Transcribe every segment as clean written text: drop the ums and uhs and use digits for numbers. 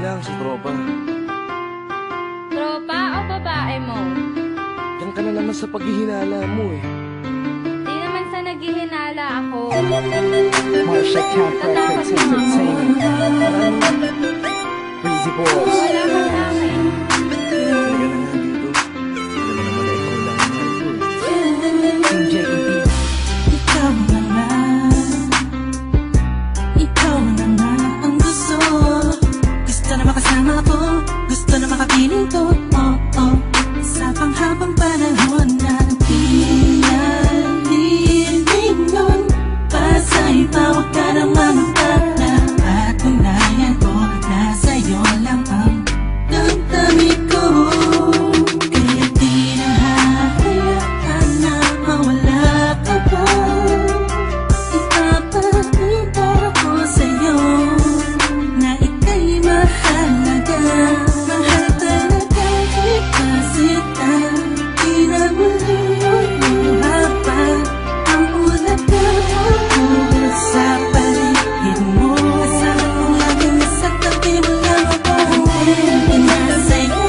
lang, si Tropa. Tropa o babae mo? Yan ka na naman sa paghihinala mo eh. Di naman sa naghihinala ako. Marsha Camp Records Entertainment. Breezy Boys. Wala ka sa akin. Talaga na nga dito. Hindi naman na ikaw lang ang mahal ko eh. Team JEP. Ikaw na nga. Ikaw na nga ang gusto. Gusto na makasama ko. Gusto na makapiling ko. Oh, oh. Sa panghabang panahon na pinalilingon. Pasa'y tawag ka naman para patunayan ko na sa'yo lang ang damdamin ko. Kaya di na hahayaan na mawala ka pa. Ipapakita ko sa'yo na ika'y mahalaga. Mahal talaga kita sita. Di na muli pa ang ulaga sa paligid mo. Kasama ko lagi nasa tabi mo lang ako. Kontento na sa'yo.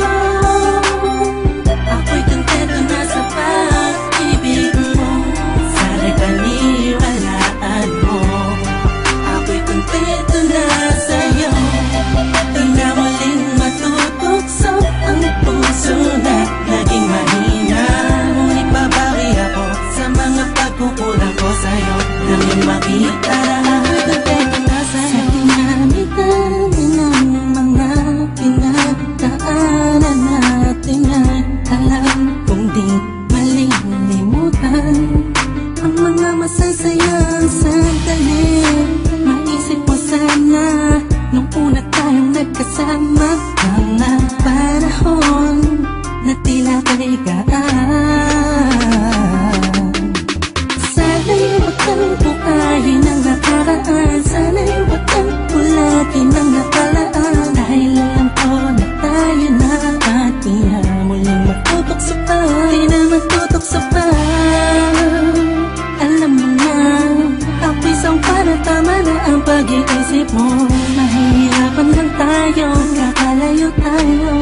Ako'y kontento na sa pag-ibig mo. Sana'y paniwalaan mo. Ako'y kontento na sa'yo. Di na muling matutukso ang puso na naging mahina. Ngunit babawi ako sa mga pagkukulang ko sa'yo. Nang yung makita na ako'y kontento na sa'yo. Sa dinami-dami ng mga pinagdaanan natin ay alam kong di malilimutan ang mga masasayang sandali. Maisip mo sana nung una tayong nagkasama. Mga panahon na tila kaligaan. Sana'y wag kang bukayin ang nakaraan. Sana'y wag kang ulagin ang nakalaan. Dahil alam ko na tayo na at di na muling matutokso pa. Di na matutokso pa. Alam mo na ako'y sangpa na tama na ang pag-iisip mo. Mahihirapan lang tayo, kakalayo tayo.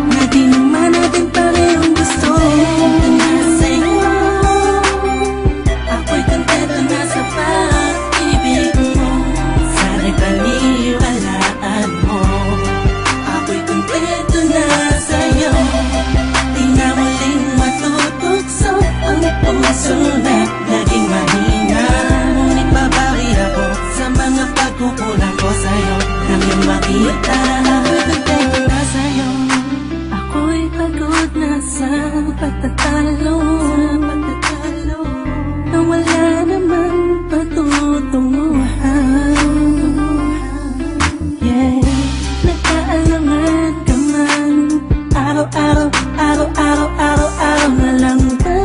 Na di naman natin parehong gusto. Kontento na sa'yo. Ako'y kontento na sa pag-ibig mo. Sana'y paniwalaan mo. Ako'y kontento na sa'yo. Di na muling matutukso ang puso na naging mahina. Ngunit babawi ako sa mga pagkukulang ko sa'yo. Nang yung makita na ako'y kontento na sa'yo. Ako'y pagod na sa pagtatalo. Na wala namang patutunguhan. Yeah, nagkaalangan ka man. Araw-araw, araw-araw, araw-araw na lang ba?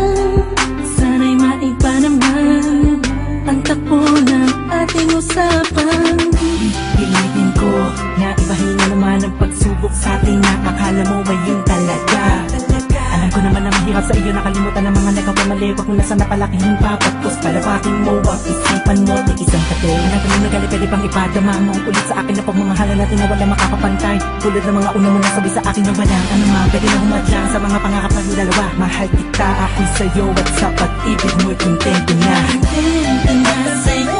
Sana'y maiba naman ang takbo ng ating usapan. Pilitin ko na ibahin na naman ang pagsubok sa atin na akala mo ba yun talaga? Alam ko naman na mahirap sa iyo nakalimutan ang mga nagkawamali. Huwag mo na sana palakihin pa. Pagkos palabakin mo ang isipan mo. Di isang kate. Alam ko na gali pwede pang ipadama mo ang ulit sa akin na pagmamahala natin na wala makakapantay. Tulad ng mga una mo nasabi sa akin na walang anuman. Pwede na humadlang sa mga pangarap na dalawa. Mahal kita ako'y sa'yo at sa pag-ibig mo'y kontento na. Kontento na sa'yo.